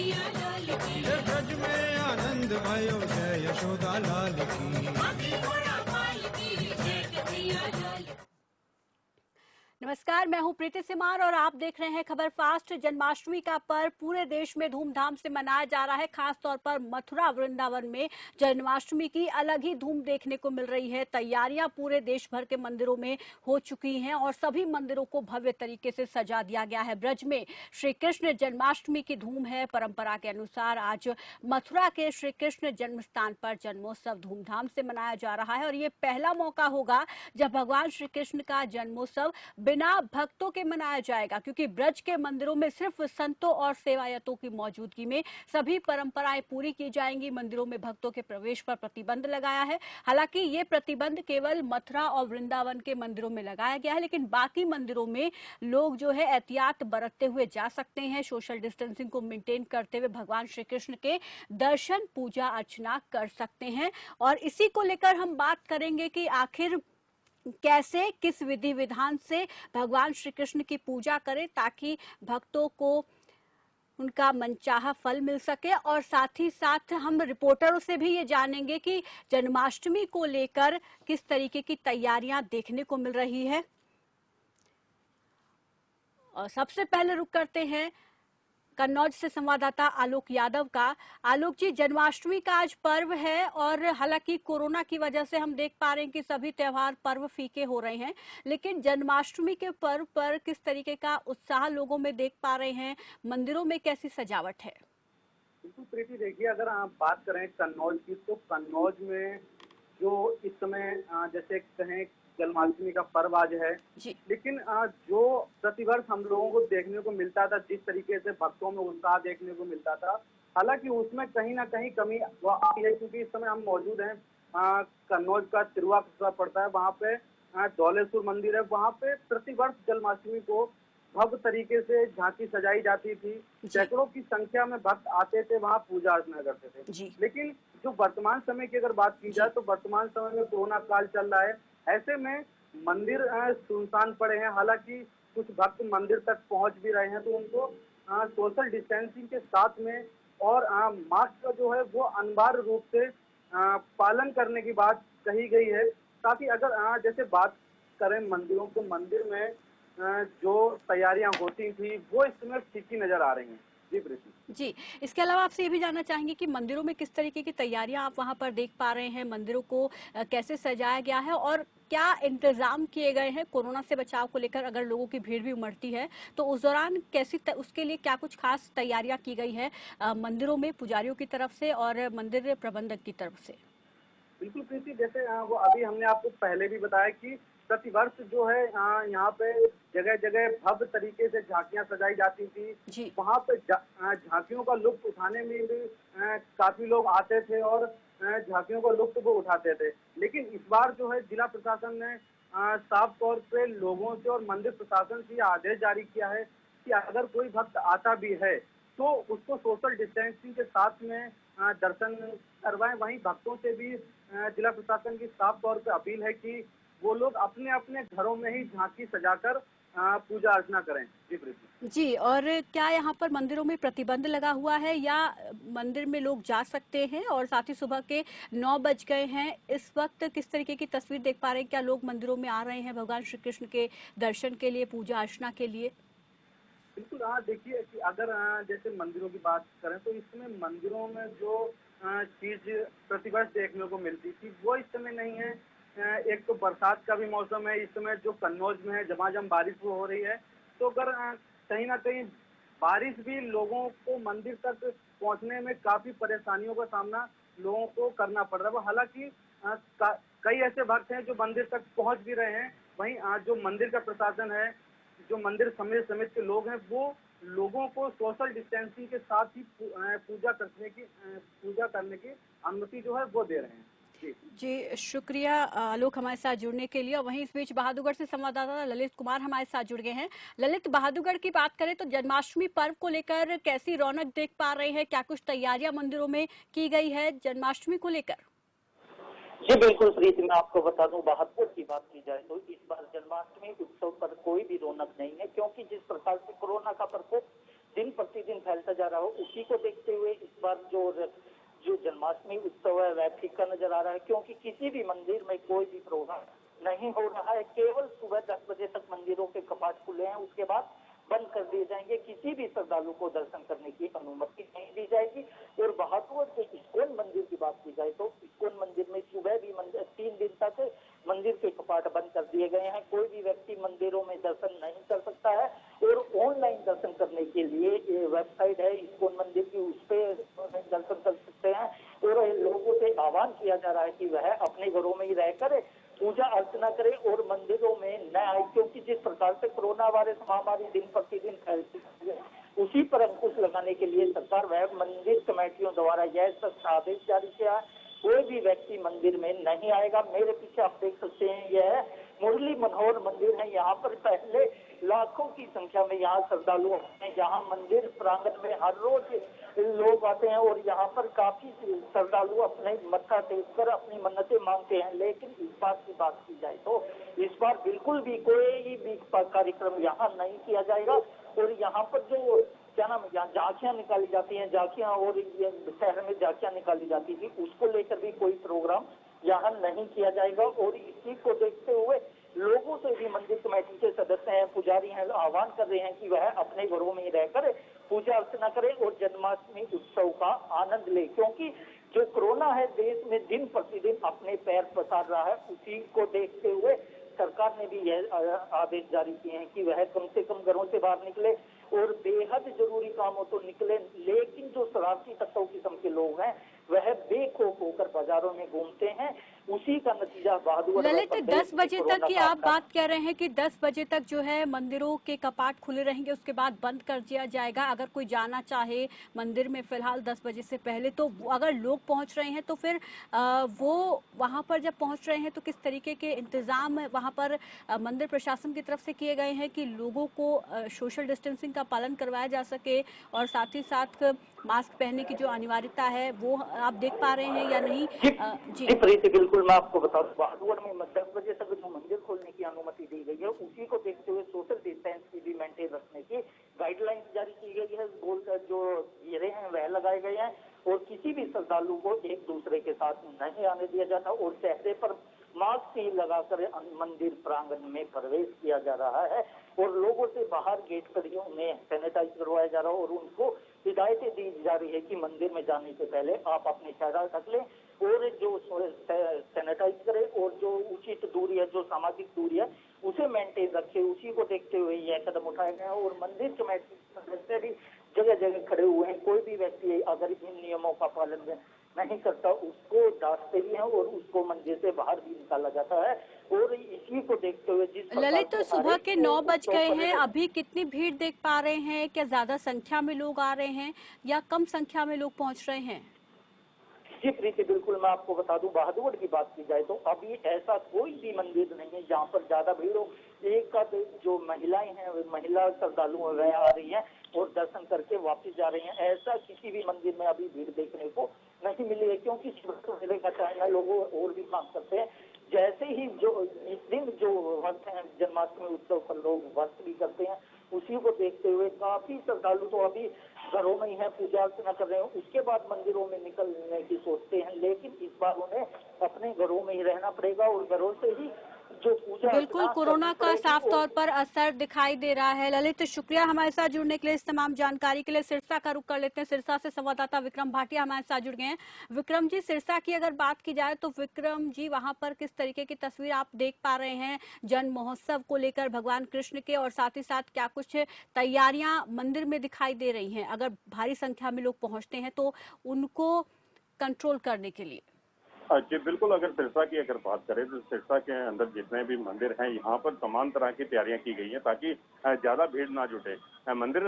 ये ब्रज में आनंद भयो जय यशोदा लाल की। नमस्कार, मैं हूं प्रीति सिमार और आप देख रहे हैं खबर फास्ट। जन्माष्टमी का पर्व पूरे देश में धूमधाम से मनाया जा रहा है। खास तौर पर मथुरा वृंदावन में जन्माष्टमी की अलग ही धूम देखने को मिल रही है। तैयारियां पूरे देश भर के मंदिरों में हो चुकी हैं और सभी मंदिरों को भव्य तरीके से सजा दिया गया है। ब्रज में श्री कृष्ण जन्माष्टमी की धूम है। परंपरा के अनुसार आज मथुरा के श्री कृष्ण जन्म स्थान पर जन्मोत्सव धूमधाम से मनाया जा रहा है और ये पहला मौका होगा जब भगवान श्री कृष्ण का जन्मोत्सव बिना भक्तों के मनाया जाएगा, क्योंकि ब्रज के मंदिरों में सिर्फ संतों और सेवायतों की मौजूदगी में सभी परंपराएं पूरी की जाएंगी। मंदिरों में भक्तों के प्रवेश पर प्रतिबंध लगाया है। हालांकि ये प्रतिबंध केवल मथुरा और वृंदावन के मंदिरों में लगाया गया है, लेकिन बाकी मंदिरों में लोग जो है एहतियात बरतते हुए जा सकते हैं। सोशल डिस्टेंसिंग को मेंटेन करते हुए भगवान श्री कृष्ण के दर्शन पूजा अर्चना कर सकते हैं। और इसी को लेकर हम बात करेंगे कि आखिर कैसे, किस विधि विधान से भगवान श्री कृष्ण की पूजा करें ताकि भक्तों को उनका मनचाहा फल मिल सके। और साथ ही साथ हम रिपोर्टरों से भी ये जानेंगे कि जन्माष्टमी को लेकर किस तरीके की तैयारियां देखने को मिल रही है। और सबसे पहले रुक करते हैं कन्नौज से संवाददाता आलोक यादव का। आलोक जी, जन्माष्टमी का आज पर्व है और हालांकि कोरोना की वजह से हम देख पा रहे हैं कि सभी त्योहार पर्व फीके हो रहे हैं, लेकिन जन्माष्टमी के पर्व पर किस तरीके का उत्साह लोगों में देख पा रहे हैं? मंदिरों में कैसी सजावट है? बिल्कुल प्रीति, देखिए अगर आप बात करें कन्नौज की, तो कन्नौज में जो इस समय जैसे कहें जन्माष्टमी का पर्व आज है, लेकिन जो प्रतिवर्ष हम लोगों को देखने को मिलता था, जिस तरीके से भक्तों में उत्साह देखने को मिलता था, हालांकि उसमें कहीं ना कहीं कमी आई है। क्योंकि इस समय हम मौजूद हैं कन्नौज का तिरुआ पड़ता है, वहाँ पे धौलेश्वर मंदिर है। वहाँ पे प्रतिवर्ष जन्माष्टमी को भव्य तरीके से झांकी सजाई जाती थी। सैकड़ों की संख्या में भक्त आते थे, वहाँ पूजा अर्चना करते थे। लेकिन जो वर्तमान समय की अगर बात की जाए, तो वर्तमान समय में कोरोना काल चल रहा है। ऐसे में मंदिर सुनसान पड़े हैं। हालांकि कुछ भक्त मंदिर तक पहुंच भी रहे हैं, तो उनको सोशल डिस्टेंसिंग के साथ में और मास्क का जो है वो अनिवार्य रूप से पालन करने की बात कही गई है। साथ ही अगर जैसे बात करें मंदिरों, तो मंदिर में जो तैयारियां होती थी वो इस समय फीकी नजर आ रही हैं। जी प्रीति जी, इसके अलावा आपसे ये भी जानना चाहेंगे कि मंदिरों में किस तरीके की तैयारियां आप वहां पर देख पा रहे हैं? मंदिरों को कैसे सजाया गया है और क्या इंतजाम किए गए हैं कोरोना से बचाव को लेकर? अगर लोगों की भीड़ भी उमड़ती है तो उस दौरान उसके लिए क्या कुछ खास तैयारियां की गई है मंदिरों में पुजारियों की तरफ से और मंदिर प्रबंधक की तरफ से? बिल्कुल प्रीति, जैसे वो अभी हमने आपको पहले भी बताया कि प्रतिवर्ष जो है यहाँ पे जगह जगह भव्य तरीके से झांकियां सजाई जाती थी। वहाँ पे झांकियों का लुत्फ उठाने में भी काफी लोग आते थे और झांकियों का लुत्फ वो उठाते थे। लेकिन इस बार जो है जिला प्रशासन ने साफ तौर पे लोगों से और मंदिर प्रशासन से आदेश जारी किया है कि अगर कोई भक्त आता भी है तो उसको सोशल डिस्टेंसिंग के साथ में दर्शन करवाएं। वहीं भक्तों से भी जिला प्रशासन की साफ तौर पे अपील है कि वो लोग अपने अपने घरों में ही झांकी सजाकर पूजा अर्चना करें। जी प्रीति जी, और क्या यहाँ पर मंदिरों में प्रतिबंध लगा हुआ है या मंदिर में लोग जा सकते हैं? और साथ ही सुबह के 9 बज गए हैं, इस वक्त किस तरीके की तस्वीर देख पा रहे हैं? क्या लोग मंदिरों में आ रहे हैं भगवान श्री कृष्ण के दर्शन के लिए, पूजा अर्चना के लिए? बिल्कुल, देखिए कि अगर जैसे मंदिरों की बात करें, तो इस समय मंदिरों में जो चीज प्रतिवर्ष देखने को मिलती थी वो इस समय नहीं है। एक तो बरसात का भी मौसम है, इस समय जो कन्नौज में है झमाझम बारिश हो रही है, तो अगर कहीं ना कहीं बारिश भी लोगों को मंदिर तक पहुंचने में काफी परेशानियों का सामना लोगों को करना पड़ रहा है। हालांकि कई ऐसे भक्त हैं जो मंदिर तक पहुंच भी रहे हैं। वहीं जो मंदिर का प्रशासन है, जो मंदिर समिति के लोग हैं, वो लोगों को सोशल डिस्टेंसिंग के साथ ही पूजा करने की अनुमति जो है वो दे रहे हैं। जी, शुक्रिया आलोक हमारे साथ जुड़ने के लिए। और वहीं इस बीच बहादुरगढ़ से संवाददाता ललित कुमार हमारे साथ जुड़ गए हैं। ललित, बहादुरगढ़ की बात करें तो जन्माष्टमी पर्व को लेकर कैसी रौनक देख पा रहे हैं? क्या कुछ तैयारियां मंदिरों में की गई है जन्माष्टमी को लेकर? जी बिल्कुल प्रीति, मैं आपको बता दूं, बहादुरगढ़ की बात की जाए तो इस बार जन्माष्टमी उत्सव पर कोई भी रौनक नहीं है, क्योंकि जिस प्रकार से कोरोना का प्रकोप दिन प्रतिदिन फैलता जा रहा हो, उसी को देखते हुए इस बार जो जन्माष्टमी उत्सव है वह फीका नजर आ रहा है, क्योंकि किसी भी मंदिर में कोई भी प्रोग्राम नहीं हो रहा है। केवल सुबह 10 बजे तक मंदिरों के कपाट खुले हैं, उसके बाद बंद कर दिए जाएंगे। किसी भी श्रद्धालु को दर्शन करने की अनुमति नहीं दी जाएगी। और बहादुर के इस्कॉन मंदिर की बात की जाए तो इस्कॉन मंदिर में सुबह भी 3 दिन तक मंदिर के कपाट बंद कर दिए गए हैं। कोई भी व्यक्ति मंदिरों में दर्शन नहीं कर सकता है। और ऑनलाइन दर्शन करने के लिए वेबसाइट है इस्कॉन मंदिर की, उस पर दर्शन कर सकते हैं। और लोगों से आह्वान किया जा रहा है कि वह अपने घरों में ही रहकर पूजा अर्चना करे और मंदिरों में न आए, क्योंकि जिस प्रकार से कोरोना वायरस महामारी दिन प्रतिदिन फैलती है, उसी पर अंकुश लगाने के लिए सरकार वह मंदिर कमेटियों द्वारा यह सख्त आदेश जारी किया। कोई भी व्यक्ति मंदिर में नहीं आएगा। मेरे पीछे आप देख सकते हैं, यह मुरली मनोहर मंदिर है। यहाँ पर पहले लाखों की संख्या में यहाँ श्रद्धालु हैं। यहाँ मंदिर प्रांगण में हर रोज लोग आते हैं और यहाँ पर काफी श्रद्धालु अपने मत्था टेक कर अपनी मन्नतें मांगते हैं। लेकिन इस बात की बात की जाए तो इस बार बिल्कुल भी कोई भी कार्यक्रम यहाँ नहीं किया जाएगा। और यहाँ पर जो क्या नाम है, यहाँ झांकियां निकाली जाती हैं, झांकियां और शहर में झांकियां निकाली जाती थी, उसको लेकर भी कोई प्रोग्राम यहाँ नहीं किया जाएगा। और इसी को देखते हुए लोगों से भी मंदिर कमेटी के सदस्य हैं, पुजारी हैं, आह्वान कर रहे हैं कि वह अपने घरों में ही रहकर पूजा अर्चना करें और जन्माष्टमी उत्सव का आनंद ले, क्योंकि जो कोरोना है देश में दिन प्रतिदिन अपने पैर पसार रहा है। उसी को देखते हुए सरकार ने भी यह आदेश जारी किए हैं कि वह कम से कम घरों से बाहर निकले और बेहद जरूरी काम हो तो निकले। लेकिन जो शरारती तत्व किस्म के लोग हैं वह बेखौफ होकर बाजारों में घूमते हैं। उसी का नतीजा बहादुर ललित 10 बजे तक की आप बात कह रहे हैं कि 10 बजे तक जो है मंदिरों के कपाट खुले रहेंगे, उसके बाद बंद कर दिया जाएगा। अगर कोई जाना चाहे मंदिर में फिलहाल 10 बजे से पहले, तो अगर लोग पहुंच रहे हैं तो फिर वो वहां पर जब पहुंच रहे हैं तो किस तरीके के इंतजाम वहां पर मंदिर प्रशासन की तरफ से किए गए हैं कि लोगों को सोशल डिस्टेंसिंग का पालन करवाया जा सके, और साथ ही साथ मास्क पहनने की जो अनिवार्यता है वो आप देख पा रहे हैं या नहीं? जी प्रीति, बिल्कुल मैं आपको बता दूं, बहादुर में 10 बजे तक जो मंदिर खोलने की अनुमति दी गई है, उसी को देखते हुए सोशल डिस्टेंस की भी मेंटेन रखने की गाइडलाइंस जारी की गई है। गोल जो घेरे हैं वह लगाए गए हैं और किसी भी श्रद्धालु को एक दूसरे के साथ नहीं आने दिया जाता और चेहरे पर मास्क ही लगाकर मंदिर प्रांगण में प्रवेश किया जा रहा है। और लोगों से बाहर गेट पर ही उन्हें सैनिटाइज करवाया जा रहा है और उनको हिदायतें दी जा रही है कि मंदिर में जाने से पहले आप अपने चेहरा ढक लें और जो सैनिटाइज करें और जो उचित दूरी है, जो सामाजिक दूरी है, उसे मेंटेन रखे। उसी को देखते हुए यह कदम उठाया गया और मंदिर कमेटी सदस्य भी जगह जगह खड़े हुए हैं। कोई भी व्यक्ति अगर इन नियमों का पालन नहीं करता उसको डांटते भी हैं और उसको मंदिर से बाहर भी निकाला जाता है। और इसी को देखते हुए जिस ललित, तो सुबह के 9 बज गए हैं, अभी कितनी भीड़ देख पा रहे हैं? क्या ज्यादा संख्या में लोग आ रहे हैं या कम संख्या में लोग पहुंच रहे हैं? जी प्रीति, बिल्कुल मैं आपको बता दूं, बहादुर की बात की जाए तो अभी ऐसा कोई भी मंदिर नहीं है जहां पर ज्यादा भीड़ हो। एक जो महिलाएं हैं, महिला श्रद्धालु वह आ रही हैं और दर्शन करके वापस जा रही हैं। ऐसा किसी भी मंदिर में अभी भीड़ देखने को नहीं मिली है, क्योंकि सुबह का टाइम है, लोग और भी काम करते हैं। जैसे ही जो इस दिन जो व्रत है जन्माष्टमी उत्सव पर लोग व्रत भी करते हैं, उसी को देखते हुए काफी श्रद्धालु तो अभी घरों में ही है, पूजा अर्चना कर रहे हैं, उसके बाद मंदिरों में निकलने की सोचते हैं। लेकिन इस बार उन्हें अपने घरों में ही रहना पड़ेगा और घरों से ही जो पूजा बिल्कुल कोरोना का साफ तौर पर असर दिखाई दे रहा है। ललित, शुक्रिया हमारे साथ जुड़ने के लिए, इस तमाम जानकारी के लिए। सिरसा का रुख कर लेते हैं। सिरसा से संवाददाता विक्रम भाटिया हमारे साथ जुड़ गए हैं। विक्रम जी, सिरसा की अगर बात की जाए तो विक्रम जी वहां पर किस तरीके की तस्वीर आप देख पा रहे हैं जन्म महोत्सव को लेकर भगवान कृष्ण के, और साथ ही साथ क्या कुछ तैयारियां मंदिर में दिखाई दे रही हैं अगर भारी संख्या में लोग पहुंचते हैं तो उनको कंट्रोल करने के लिए? जी बिल्कुल, अगर सिरसा की अगर बात करें तो सिरसा के अंदर जितने भी मंदिर हैं यहाँ पर तमाम तरह की तैयारियां की गई हैं ताकि ज्यादा भीड़ ना जुटे। मंदिर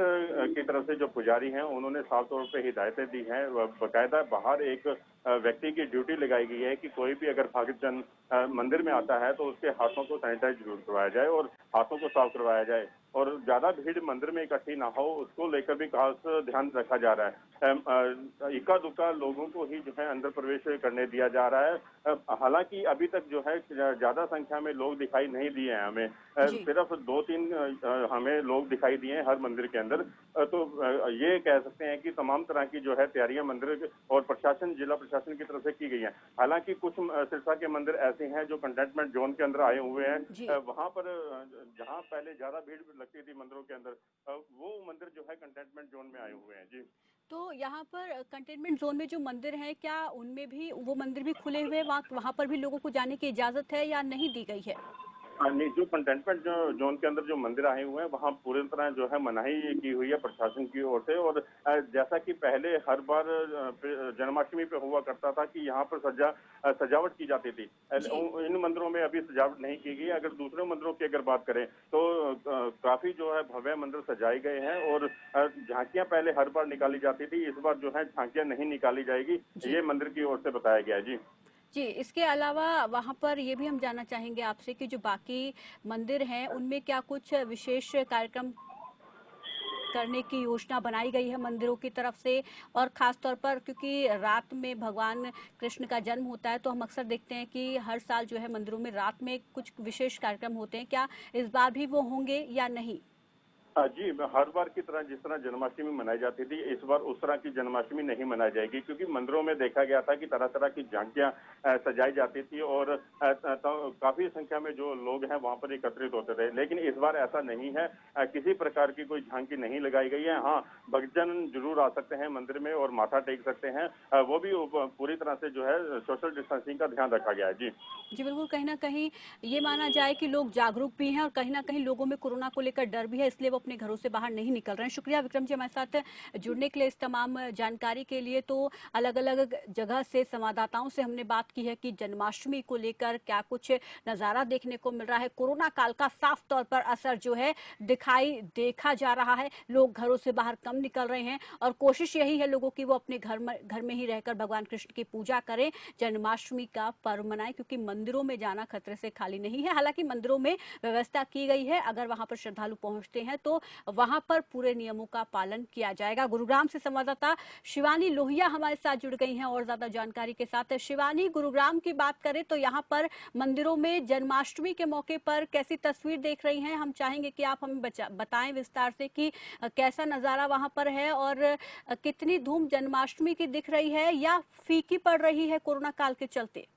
की तरफ से जो पुजारी हैं उन्होंने साफ तौर पे हिदायतें दी हैं। बकायदा बाहर एक व्यक्ति की ड्यूटी लगाई गई है कि कोई भी अगर भक्तजन मंदिर में आता है तो उसके हाथों को सैनिटाइज जरूर करवाया जाए और हाथों को साफ करवाया जाए। और ज्यादा भीड़ मंदिर में इकट्ठी ना हो, उसको लेकर भी खास ध्यान रखा जा रहा है। इक्का दुक्का लोगों को ही जो है अंदर प्रवेश करने दिया जा रहा है। हालांकि अभी तक जो है ज्यादा संख्या में लोग दिखाई नहीं दिए हैं हमें, सिर्फ 2-3 हमें लोग दिखाई दिए हैं हर मंदिर के अंदर। तो ये कह सकते हैं कि तमाम तरह की जो है तैयारियां मंदिर और प्रशासन, जिला प्रशासन की तरफ से की गई हैं। हालांकि कुछ सिरसा के मंदिर ऐसे हैं जो कंटेनमेंट जोन के अंदर आए हुए हैं। वहां पर जहां पहले ज्यादा भीड़ लगती थी मंदिरों के अंदर, वो मंदिर जो है कंटेनमेंट जोन में आए हुए हैं। जी, तो यहाँ पर कंटेनमेंट जोन में जो मंदिर हैं, क्या उनमें भी वो मंदिर भी खुले हुए, वहाँ पर भी लोगों को जाने की इजाजत है या नहीं दी गई है? नहीं, जो कंटेनमेंट जोन के अंदर जो मंदिर आए हुए हैं वहाँ पूरी तरह जो है मनाही की हुई है प्रशासन की ओर से। और जैसा कि पहले हर बार जन्माष्टमी पे हुआ करता था कि यहाँ पर सजावट की जाती थी, इन मंदिरों में अभी सजावट नहीं की गई। अगर दूसरे मंदिरों की अगर बात करें तो काफी जो है भव्य मंदिर सजाए गए हैं और झांकियां पहले हर बार निकाली जाती थी, इस बार जो है झांकियां नहीं निकाली जाएगी, ये मंदिर की ओर से बताया गया। जी जी, इसके अलावा वहाँ पर ये भी हम जानना चाहेंगे आपसे कि जो बाकी मंदिर हैं उनमें क्या कुछ विशेष कार्यक्रम करने की योजना बनाई गई है मंदिरों की तरफ से? और खास तौर पर क्योंकि रात में भगवान कृष्ण का जन्म होता है, तो हम अक्सर देखते हैं कि हर साल जो है मंदिरों में रात में कुछ विशेष कार्यक्रम होते हैं, क्या इस बार भी वो होंगे या नहीं? जी, हर बार की तरह जिस तरह जन्माष्टमी मनाई जाती थी, इस बार उस तरह की जन्माष्टमी नहीं मनाई जाएगी, क्योंकि मंदिरों में देखा गया था कि तरह तरह की झांकियां सजाई जाती थी और तो काफी संख्या में जो लोग हैं वहां पर एकत्रित होते थे। लेकिन इस बार ऐसा नहीं है, किसी प्रकार की कोई झांकी नहीं लगाई गई है। हाँ, भक्तजन जरूर आ सकते हैं मंदिर में और माथा टेक सकते हैं, वो भी पूरी तरह से जो है सोशल डिस्टेंसिंग का ध्यान रखा गया है। जी जी बिल्कुल, कहीं ना कहीं ये माना जाए कि लोग जागरूक भी हैं और कहीं ना कहीं लोगों में कोरोना को लेकर डर भी है, इसलिए वो अपने घरों से बाहर नहीं निकल रहे हैं। शुक्रिया विक्रम जी हमारे साथ जुड़ने के लिए, इस तमाम जानकारी के लिए। तो अलग अलग जगह से संवाददाताओं से हमने बात की है कि जन्माष्टमी को लेकर क्या कुछ नजारा देखने को मिल रहा है। कोरोना काल का साफ तौर पर असर जो है देखा जा रहा है। लोग घरों से बाहर कम निकल रहे हैं और कोशिश यही है लोगों की वो अपने घर में ही रहकर भगवान कृष्ण की पूजा करें, जन्माष्टमी का पर्व मनाएं, क्योंकि मंदिरों में जाना खतरे से खाली नहीं है। हालांकि मंदिरों में व्यवस्था की गई है, अगर वहां पर श्रद्धालु पहुंचते हैं तो वहां पर पूरे नियमों का पालन किया जाएगा। गुरुग्राम से संवाददाता शिवानी लोहिया हमारे साथ जुड़ गई हैं और ज्यादा जानकारी के साथ। शिवानी, गुरुग्राम की बात करें तो यहाँ पर मंदिरों में जन्माष्टमी के मौके पर कैसी तस्वीर देख रही हैं? हम चाहेंगे कि आप हमें बताएं विस्तार से कि कैसा नजारा वहां पर है और कितनी धूम जन्माष्टमी की दिख रही है या फीकी पड़ रही है कोरोना काल के चलते?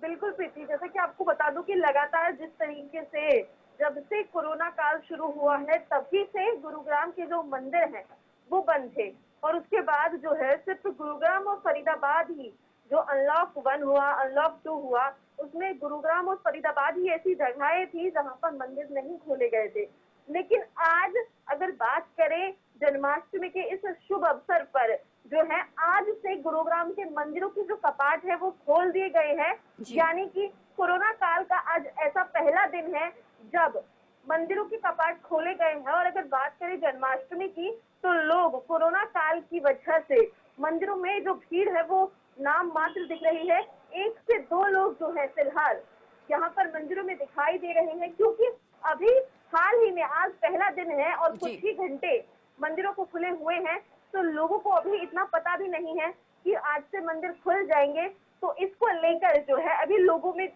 बिल्कुल प्रीति, जैसा कि आपको बता दूं कि लगातार जिस तरीके से जब से कोरोना काल शुरू हुआ है तभी से गुरुग्राम के जो मंदिर हैं वो बंद थे, और उसके बाद जो है सिर्फ गुरुग्राम और फरीदाबाद ही, जो अनलॉक 1 हुआ, अनलॉक 2 हुआ, उसमें गुरुग्राम और फरीदाबाद ही ऐसी जगहें थी जहां पर मंदिर नहीं खोले गए थे। लेकिन आज अगर बात करें जन्माष्टमी के इस शुभ अवसर पर, जो है आज से गुरुग्राम के मंदिरों के जो कपाट है वो खोल दिए गए हैं। यानी कि कोरोना काल का आज ऐसा पहला दिन है जब मंदिरों के कपाट खोले गए हैं। और अगर बात करें जन्माष्टमी की, तो लोग कोरोना काल की वजह से मंदिरों में जो भीड़ है वो नाम मात्र दिख रही है। 1 से 2 लोग जो है फिलहाल यहाँ पर मंदिरों में दिखाई दे रहे हैं, क्योंकि अभी हाल ही में आज पहला दिन है और कुछ ही घंटे मंदिरों को खुले हुए हैं, तो लोगों को अभी इतना पता भी नहीं है कि आज से मंदिर खुल जाएंगे। तो इसको लेकर जो है अभी लोगों में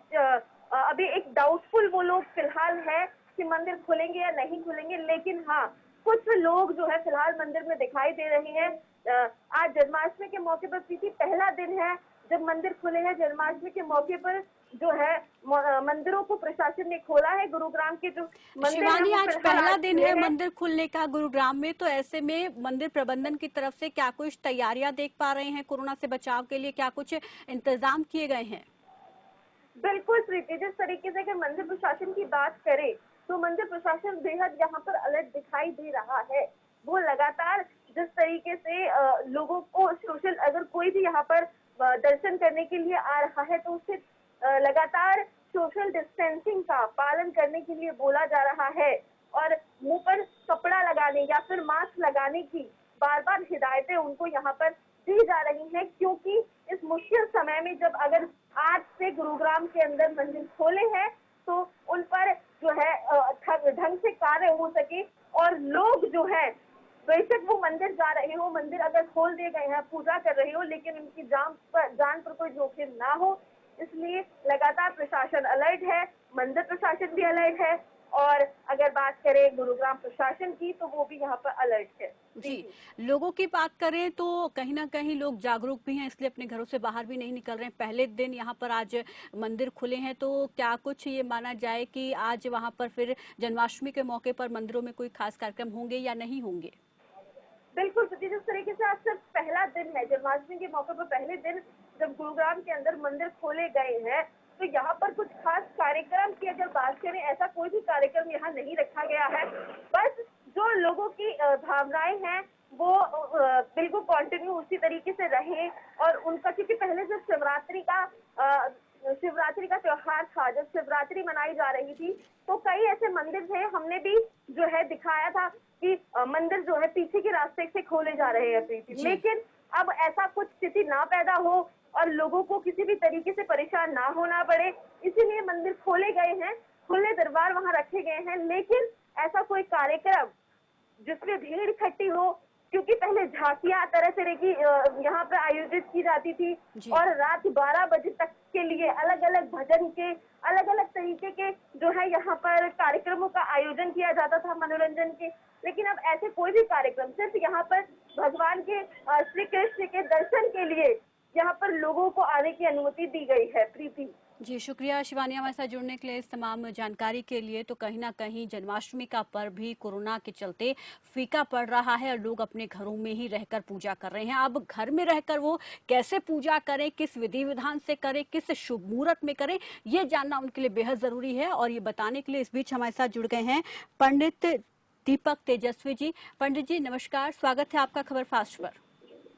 अभी एक डाउटफुल वो लोग फिलहाल है कि मंदिर खुलेंगे या नहीं खुलेंगे। लेकिन हाँ, कुछ लोग जो है फिलहाल मंदिर में दिखाई दे रहे हैं। आज जन्माष्टमी के मौके पर प्रीति पहला दिन है जब मंदिर खुले हैं। जन्माष्टमी के मौके पर जो है मंदिरों को प्रशासन ने खोला है। गुरुग्राम के जो मंदिर शिवानी, आज पहला दिन है मंदिर खुलने का गुरुग्राम में, तो ऐसे में मंदिर प्रबंधन की तरफ से क्या कुछ तैयारियां देख पा रहे हैं कोरोना से बचाव के लिए? क्या कुछ इंतजाम किए गए हैं? बिल्कुल प्रीति, जिस तरीके से अगर मंदिर प्रशासन की बात करें तो मंदिर प्रशासन बेहद यहाँ पर अलर्ट दिखाई दे रहा है। वो लगातार जिस तरीके से लोगों को सोशल, अगर कोई भी यहाँ पर दर्शन करने के लिए आ रहा है तो उससे लगातार सोशल डिस्टेंसिंग का पालन करने के लिए बोला जा रहा है और मुंह पर कपड़ा लगाने या फिर मास्क लगाने की बार बार हिदायतें उनको यहाँ पर दी जा रही हैं, क्योंकि इस मुश्किल समय में जब अगर आज से गुरुग्राम के अंदर मंदिर खोले हैं तो उन पर जो है ढंग से कार्य हो सके और लोग जो है बेशक वो मंदिर जा रहे हो, मंदिर अगर खोल दिए गए हैं, पूजा कर रहे हो, लेकिन उनकी जान पर कोई जोखिम ना हो, इसलिए लगातार प्रशासन अलर्ट है, मंदिर प्रशासन भी अलर्ट है और अगर बात करें गुरुग्राम प्रशासन की तो वो भी यहाँ पर अलर्ट है। जी, लोगों की बात करें तो कहीं ना कहीं लोग जागरूक भी हैं, इसलिए अपने घरों से बाहर भी नहीं निकल रहे हैं। पहले दिन यहाँ पर आज मंदिर खुले हैं, तो क्या कुछ ये माना जाए कि आज वहाँ पर फिर जन्माष्टमी के मौके पर मंदिरों में कोई खास कार्यक्रम होंगे या नहीं होंगे? बिल्कुल, जिस तरीके से आज सिर्फ पहला दिन है जन्माष्टमी के मौके पर, पहले दिन जब गुरुग्राम के अंदर मंदिर खोले गए हैं तो यहाँ पर कुछ खास कार्यक्रम की अगर बात करें, ऐसा कोई भी कार्यक्रम यहाँ नहीं रखा गया है। बस जो लोगों की भावनाएं हैं वो बिल्कुल कंटिन्यू उसी तरीके से रहे और उनका, क्योंकि पहले जब शिवरात्रि का त्योहार था, जब शिवरात्रि मनाई जा रही थी तो कई ऐसे मंदिर थे, हमने भी जो है दिखाया था कि मंदिर जो है पीछे के रास्ते से खोले जा रहे हैं प्रीति, लेकिन अब ऐसा कुछ स्थिति ना पैदा हो और लोगों को किसी भी तरीके से परेशान ना होना पड़े, इसीलिए मंदिर खोले गए हैं, खुले दरबार वहां रखे गए हैं। लेकिन ऐसा कोई कार्यक्रम जिसमें भीड़ इकट्ठी हो, क्योंकि पहले झांकियां तरह तरह की यहाँ पर आयोजित की जाती थी और रात 12 बजे तक के लिए अलग अलग भजन के, अलग अलग तरीके के जो है यहाँ पर कार्यक्रमों का आयोजन किया जाता था मनोरंजन के। लेकिन अब ऐसे कोई भी कार्यक्रम, सिर्फ यहाँ पर भगवान के श्री कृष्ण के दर्शन के लिए यहाँ पर लोगों को आने की अनुमति दी गई है। प्रीति जी, शुक्रिया शिवानी हमारे साथ जुड़ने के लिए, इस तमाम जानकारी के लिए। तो कहीं ना कहीं जन्माष्टमी का पर्व भी कोरोना के चलते फीका पड़ रहा है और लोग अपने घरों में ही रहकर पूजा कर रहे हैं। अब घर में रहकर वो कैसे पूजा करें, किस विधि विधान से करें, किस शुभ मुहूर्त में करें, ये जानना उनके लिए बेहद जरूरी है। और ये बताने के लिए इस बीच हमारे साथ जुड़ गए हैं पंडित दीपक तेजस्वी जी। पंडित जी नमस्कार, स्वागत है आपका खबर फास्ट पर।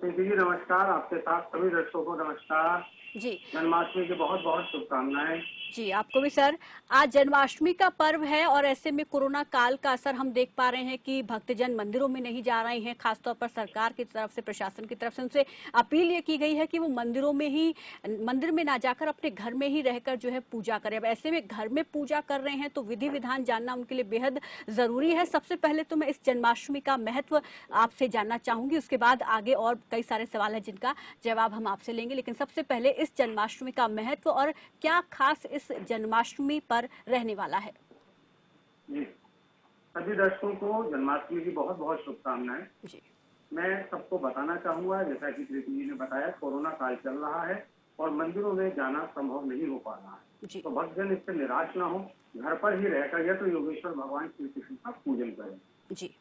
जी नमस्कार, आपके साथ सभी दर्शकों को नमस्कार जी। जन्माष्टमी की बहुत बहुत शुभकामनाएं। जी आपको भी सर। आज जन्माष्टमी का पर्व है और ऐसे में कोरोना काल का असर हम देख पा रहे हैं कि भक्तजन मंदिरों में नहीं जा रहे हैं। खासतौर पर सरकार की तरफ से, प्रशासन की तरफ से उनसे अपील ये की गई है कि वो मंदिर में ना जाकर अपने घर में ही रहकर जो है पूजा करें। अब ऐसे में घर में पूजा कर रहे हैं तो विधि विधान जानना उनके लिए बेहद जरूरी है। सबसे पहले तो मैं इस जन्माष्टमी का महत्व आपसे जानना चाहूंगी, उसके बाद आगे और कई सारे सवाल है जिनका जवाब हम आपसे लेंगे। लेकिन सबसे पहले इस जन्माष्टमी का महत्व और क्या खास इस जन्माष्टमी पर रहने वाला है। जी, सभी दर्शकों को जन्माष्टमी की बहुत बहुत शुभकामनाएं। जी, मैं सबको बताना चाहूंगा, जैसा कि प्रीति जी ने बताया, कोरोना काल चल रहा है और मंदिरों में जाना संभव नहीं हो पा रहा है, तो भक्तजन इससे निराश ना हो, घर पर ही रहकर या तो योगेश्वर भगवान श्री कृष्ण का पूजन करें। जी,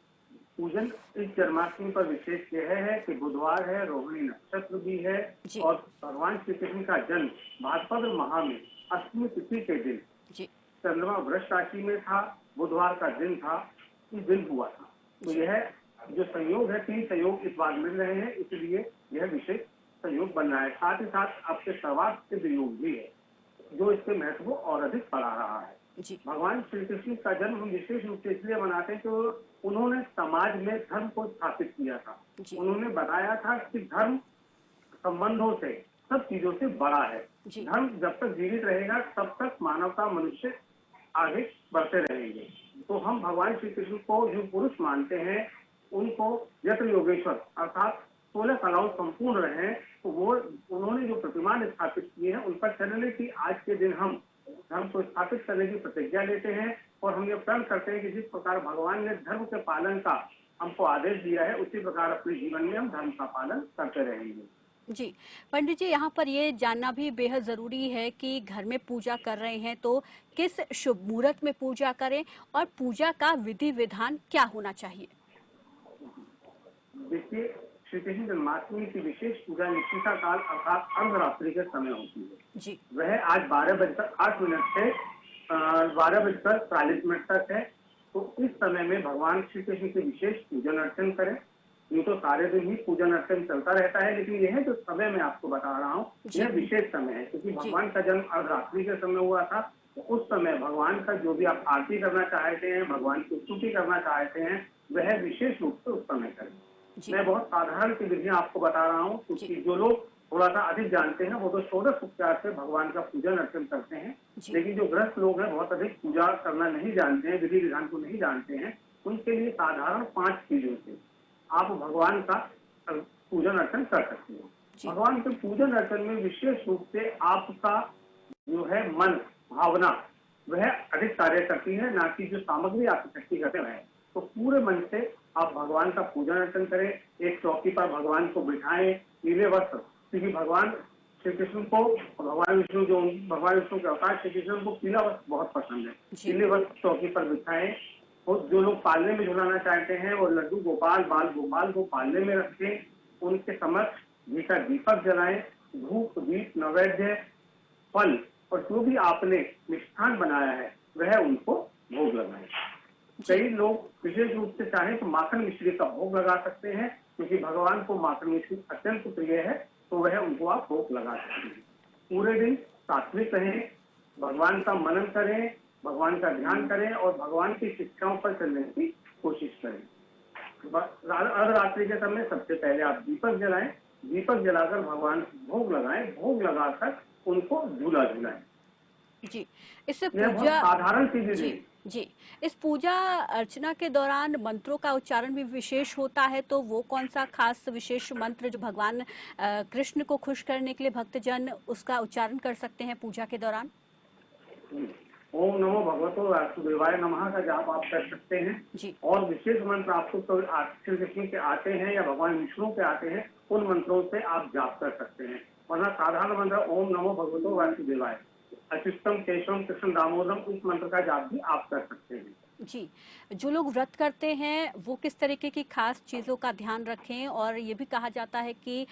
पूजन इस जन्माष्टमी पर विशेष यह है कि बुधवार है, रोहिणी नक्षत्र भी है और भगवान श्री कृष्ण का जन्म भाद्रपद माह में अष्टमी तिथि के दिन चंद्रमा वृष राशि में था, बुधवार का दिन था, इस दिन हुआ था। तो यह जो संयोग है, 3 संयोग इस बार मिल रहे हैं, इसलिए यह विशेष संयोग बन रहा है। साथ ही साथ आपके सर्वार्थ सिद्ध योग भी है जो इसके महत्व को और अधिक बढ़ा रहा है। भगवान श्री कृष्ण का जन्म हम विशेष रूप से इसलिए मनाते हैं कि उन्होंने समाज में धर्म को स्थापित किया था। उन्होंने बताया था कि धर्म संबंधों से, सब चीजों से बड़ा है। धर्म जब तक जीवित रहेगा तब तक मानवता, मनुष्य आगे बढ़ते रहेंगे। तो हम भगवान श्री कृष्ण को जो पुरुष मानते हैं, उनको यत्र योगेश्वर अर्थात 16 कलाओं संपूर्ण रहे, तो वो उन्होंने जो प्रतिमान स्थापित किए हैं उन पर चलने की आज के दिन हम धर्म को स्थापित करने की प्रतिज्ञा लेते हैं और हम ये प्रण करते हैं कि जिस प्रकार भगवान ने धर्म के पालन का हमको आदेश दिया है, उसी प्रकार अपने जीवन में हम धर्म का पालन करते रहेंगे। जी पंडित जी, यहाँ पर ये जानना भी बेहद जरूरी है कि घर में पूजा कर रहे हैं तो किस शुभ मुहूर्त में पूजा करें और पूजा का विधि विधान क्या होना चाहिए। देखिए, श्री कृष्ण जन्माष्टमी की विशेष पूजा निशिता काल अर्थात अर्धरात्रि के समय होती है जी। वह आज 12 बजकर 8 मिनट से 12 बजकर 40 मिनट तक है। तो इस समय में भगवान श्री कृष्ण के विशेष पूजन अर्चन करें। ये तो सारे दिन ही पूजन अर्चन चलता रहता है, लेकिन यह जो समय मैं आपको बता रहा हूँ यह विशेष समय है, क्योंकि भगवान का जन्म अर्धरात्रि के समय हुआ था। तो उस समय भगवान का जो भी आप आरती करना चाहते हैं, भगवान की स्तुति करना चाहते हैं, वह विशेष रूप से उस समय करें। मैं बहुत साधारण की विधियां आपको बता रहा हूँ, क्योंकि जो लोग थोड़ा सा अधिक जानते हैं, वो तो षोडश उपचार से भगवान का पूजन अर्चन करते हैं। लेकिन जो ग्रस्त लोग हैं बहुत अधिक पूजा करना नहीं जानते हैं, विधि विधान को नहीं जानते हैं, उनके लिए साधारण 5 चीजों से आप भगवान का पूजन अर्चन कर सकते हो। भगवान के पूजन अर्चन में विशेष रूप से आपका जो है मन भावना वह अधिक कार्य करती है, ना कि जो सामग्री आप इकट्ठी करते हैं। तो पूरे मन से आप भगवान का पूजन अर्चन करें। एक चौकी पर भगवान को बिठाएं, नीले वस्त्र, क्योंकि भगवान श्री कृष्ण को, भगवान विष्णु के अवतार श्री कृष्ण को पीला वस्त्र बहुत पसंद है। पीले वस्त्र चौकी पर बिठाएं। और जो लोग पालने में झुलाना चाहते हैं वो लड्डू गोपाल, बाल गोपाल को पालने में रखें। उनके समक्ष घी का दीपक जलाएं, धूप दीप नैवेद्य फल और जो भी आपने मिष्ठान बनाया है वह उनको भोग लगाएं। कई लोग विशेष रूप से चाहे तो माखन मिश्री का भोग लगा सकते हैं, क्योंकि भगवान को माखन मिश्री अत्यंत प्रिय है, तो वह उनको आप भोग लगा सकते हैं। पूरे दिन सात्विक रहें, भगवान का मनन करें, भगवान का ध्यान करें और भगवान की शिक्षाओं पर चलने की कोशिश करें। अर्धरात्रि के समय सबसे पहले आप दीपक जलाएं, दीपक जलाकर भगवान भोग लगाएं, भोग लगाकर उनको झूला झुलाएं। जी, इससे पूजा साधारण चीजें जी, इस पूजा अर्चना के दौरान मंत्रों का उच्चारण भी विशेष होता है, तो वो कौन सा खास विशेष मंत्र जो भगवान कृष्ण को खुश करने के लिए भक्तजन उसका उच्चारण कर सकते हैं पूजा के दौरान? ओम नमो भगवतो वासुदेवाय नमः का जाप आप कर सकते हैं जी। और विशेष मंत्र आपको तो श्री कृष्ण के आते हैं या भगवान विष्णु के आते हैं, उन मंत्रों से आप जाप कर सकते हैं। वरना साधारण मंत्र ओम नमो भगवतो वासुदेवाय अच्युतम केशवम कृष्ण दामोदरम, उस मंत्र का जाप भी आप कर सकते हैं जी। जो लोग व्रत करते हैं वो किस तरीके की खास चीज़ों का ध्यान रखें? और ये भी कहा जाता है कि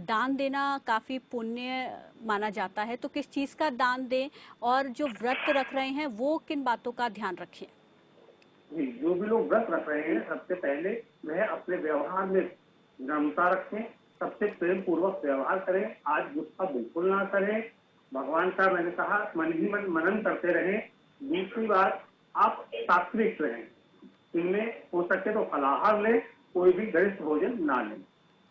दान देना काफ़ी पुण्य माना जाता है, तो किस चीज़ का दान दें? और जो व्रत रख रहे हैं वो किन बातों का ध्यान रखें? जी, जो भी लोग व्रत रख रहे हैं सबसे पहले वह अपने व्यवहार में नम्रता रखें, सबसे प्रेम पूर्वक व्यवहार करें, आज गुस्सा बिल्कुल ना करें, भगवान का मैंने कहा मन ही मन मनन करते रहें। दूसरी बात, आप सात्विक रहें, इनमें हो सके तो फलाहार लें, कोई भी गरिष्ठ भोजन ना लें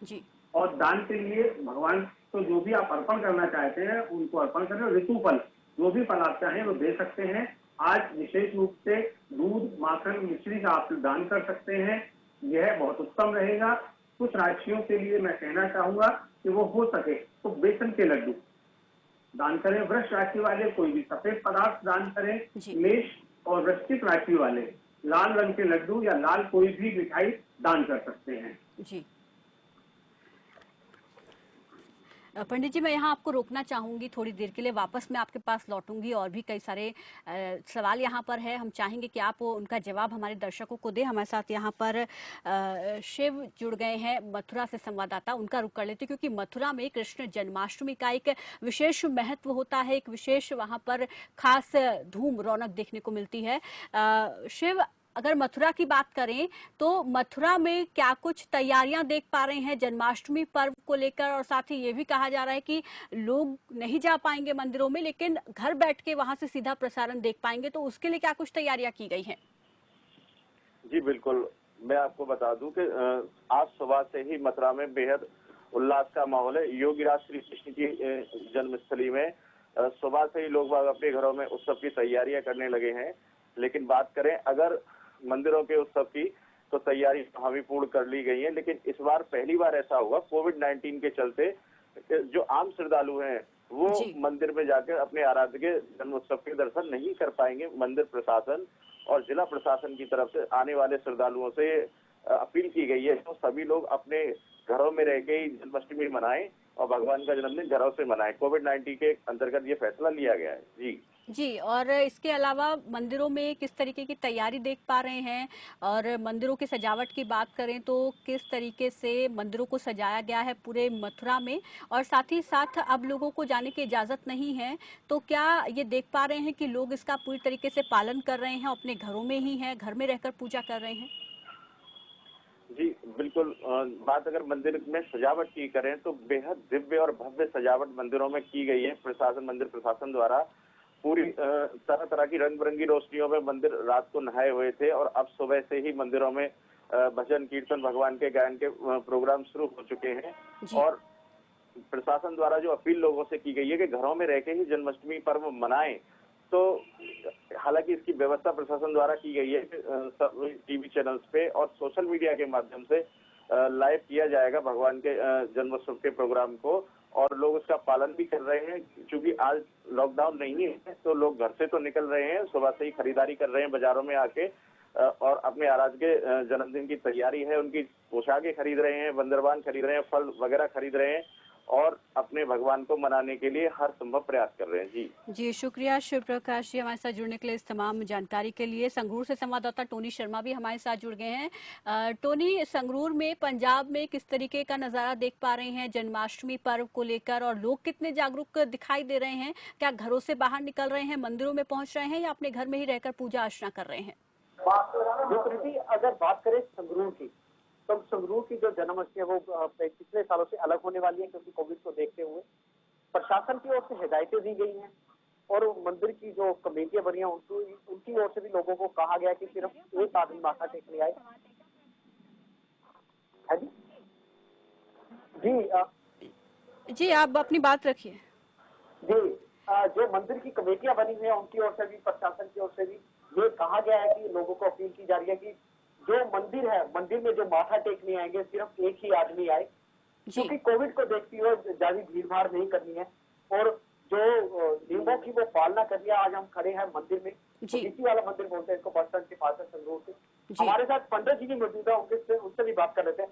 जी। और दान के लिए भगवान को जो भी आप अर्पण करना चाहते हैं उनको अर्पण करें। ऋतु फल जो भी फल आप चाहें वो दे सकते हैं। आज विशेष रूप से दूध माखन मिश्री का आप दान कर सकते हैं, यह बहुत उत्तम रहेगा। कुछ राशियों के लिए मैं कहना चाहूंगा कि वो हो सके तो बेसन के लड्डू दान करें। वृष राशि वाले कोई भी सफेद पदार्थ दान करें। मेष और वृश्चिक राशि वाले लाल रंग के लड्डू या लाल कोई भी मिठाई दान कर सकते हैं जी। पंडित जी, मैं यहाँ आपको रोकना चाहूंगी थोड़ी देर के लिए, वापस मैं आपके पास लौटूंगी। और भी कई सारे सवाल यहाँ पर है, हम चाहेंगे कि आप उनका जवाब हमारे दर्शकों को दें। हमारे साथ यहाँ पर शिव जुड़ गए हैं मथुरा से संवाददाता, उनका रुख कर लेते, क्योंकि मथुरा में कृष्ण जन्माष्टमी का एक विशेष महत्व होता है, एक विशेष वहाँ पर खास धूम रौनक देखने को मिलती है। शिव, अगर मथुरा की बात करें तो मथुरा में क्या कुछ तैयारियां देख पा रहे हैं जन्माष्टमी पर्व को लेकर? और साथ ही ये भी कहा जा रहा है कि लोग नहीं जा पाएंगे मंदिरों में, लेकिन घर बैठ के वहां से सीधा प्रसारण देख पाएंगे, तो उसके लिए क्या कुछ तैयारियां की गई हैं? जी बिल्कुल, मैं आपको बता दूं कि आज सुबह से ही मथुरा में बेहद उल्लास का माहौल है। योगीराज श्री कृष्ण की जन्मस्थली में सुबह से ही लोग अपने घरों में उत्सव की तैयारियां करने लगे हैं। लेकिन बात करें अगर मंदिरों के उत्सव की, तो तैयारी हामी पूर्ण कर ली गई है। लेकिन इस बार पहली बार ऐसा हुआ, कोविड-19 के चलते जो आम श्रद्धालु हैं वो मंदिर में जाकर अपने आराध्य के जन्मोत्सव के दर्शन नहीं कर पाएंगे। मंदिर प्रशासन और जिला प्रशासन की तरफ से आने वाले श्रद्धालुओं से अपील की गई है तो सभी लोग अपने घरों में रह के ही जन्माष्टमी मनाएं और भगवान का जन्मदिन घरों से मनाएं। कोविड-19 के अंतर्गत ये फैसला लिया गया है जी। और इसके अलावा मंदिरों में किस तरीके की तैयारी देख पा रहे हैं? और मंदिरों की सजावट की बात करें तो किस तरीके से मंदिरों को सजाया गया है पूरे मथुरा में? और साथ ही साथ अब लोगों को जाने की इजाजत नहीं है, तो क्या ये देख पा रहे हैं कि लोग इसका पूरी तरीके से पालन कर रहे हैं, अपने घरों में ही हैं, घर में रहकर पूजा कर रहे हैं? जी बिल्कुल, बात अगर मंदिर में सजावट की करें तो बेहद दिव्य और भव्य सजावट मंदिरों में की गई है। मंदिर प्रशासन द्वारा पूरी तरह तरह की रंग बिरंगी रोशनियों में मंदिर रात को नहाए हुए थे और अब सुबह से ही मंदिरों में भजन कीर्तन भगवान के गायन के प्रोग्राम शुरू हो चुके हैं। और प्रशासन द्वारा जो अपील लोगों से की गई है कि घरों में रह के ही जन्माष्टमी पर्व मनाएं, तो हालांकि इसकी व्यवस्था प्रशासन द्वारा की गई है। टीवी चैनल्स पे और सोशल मीडिया के माध्यम से लाइव किया जाएगा भगवान के जन्मोत्सव के प्रोग्राम को, और लोग उसका पालन भी कर रहे हैं। क्योंकि आज लॉकडाउन नहीं है तो लोग घर से तो निकल रहे हैं, सुबह से ही खरीदारी कर रहे हैं बाजारों में आके, और अपने महाराज के जन्मदिन की तैयारी है, उनकी पोशाकें खरीद रहे हैं, बंदरबान खरीद रहे हैं, फल वगैरह खरीद रहे हैं, और अपने भगवान को मनाने के लिए हर संभव प्रयास कर रहे हैं। जी शुक्रिया शिव प्रकाश जी हमारे साथ जुड़ने के लिए, इस तमाम जानकारी के लिए। संगरूर से संवाददाता टोनी शर्मा भी हमारे साथ जुड़ गए हैं। टोनी, संगरूर में पंजाब में किस तरीके का नजारा देख पा रहे हैं जन्माष्टमी पर्व को लेकर, और लोग कितने जागरूक दिखाई दे रहे हैं? क्या घरों से बाहर निकल रहे हैं, मंदिरों में पहुंच रहे हैं, या अपने घर में ही रहकर पूजा अर्चना कर रहे हैं? अगर बात करें संगरूर की, तो संगरूर की जो जन्माष्टमी है वो पिछले सालों से अलग होने वाली है, क्योंकि कोविड को देखते हुए प्रशासन की ओर से हिदायतें दी गई हैं, और मंदिर की जो कमेटियां बनी हैं उनकी ओर से भी लोगों को कहा गया कि सिर्फ एक आदमी माथा टेकने आए। है जी आप अपनी बात रखिए। जी, जो मंदिर की कमेटियां बनी हुई है उनकी ओर से भी, प्रशासन की ओर से भी ये कहा गया है कि लोगों को अपील की जा रही है कि जो मंदिर है, मंदिर में जो माथा टेकने आएंगे सिर्फ एक ही आदमी आए, क्योंकि कोविड को देखते हुए ज्यादा भीड़ भाड़ नहीं करनी है, और जो नियमों की वो पालना करनी है। आज हम खड़े हैं मंदिर में, इसी वाला मंदिर बोलते हैं इसको, बस स्टैंड के पास है संगरूर से। हमारे साथ पंडित जी भी मौजूद है, उनसे भी बात कर लेते हैं।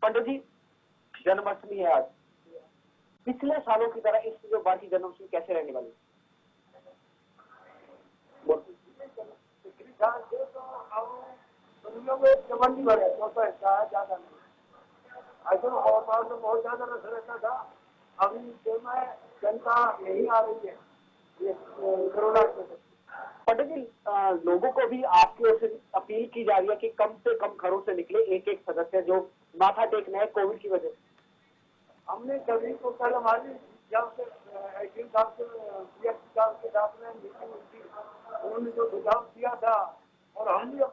पंडित जी, जन्माष्टमी है आज, पिछले सालों की तरह इस जो बार की जन्माष्टमी कैसे रहने वाली है? ज्यादा नहीं, और बहुत ज्यादा रस रहता था। अभी जनता नहीं आ रही है ये कोरोना के। पंडित जी, लोगों को भी आपकी ओर से अपील की जा रही है कि कम से कम घरों से निकले, एक एक सदस्य जो माथा टेकना है कोविड की वजह से। हमने सभी को कल हमारी जब एडमिन साहब के साथ में मीटिंग हुई थी, उन्होंने जो सुझाव दिया था, और हम भी।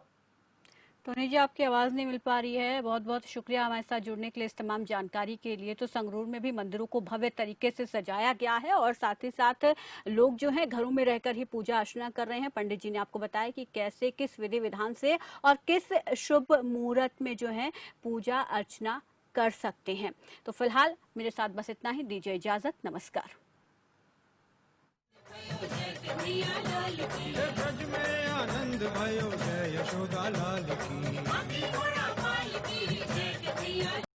टोनी जी, आपकी आवाज़ नहीं मिल पा रही है। बहुत बहुत शुक्रिया हमारे साथ जुड़ने के लिए, इस तमाम जानकारी के लिए। तो संगरूर में भी मंदिरों को भव्य तरीके से सजाया गया है, और साथ ही साथ लोग जो हैं घरों में रहकर ही पूजा अर्चना कर रहे हैं। पंडित जी ने आपको बताया कि कैसे, किस विधि विधान से और किस शुभ मुहूर्त में जो है पूजा अर्चना कर सकते हैं। तो फिलहाल मेरे साथ बस इतना ही, दीजिए इजाजत, नमस्कार। ब्रज में आनंद भयो जय यशोदा लाल की।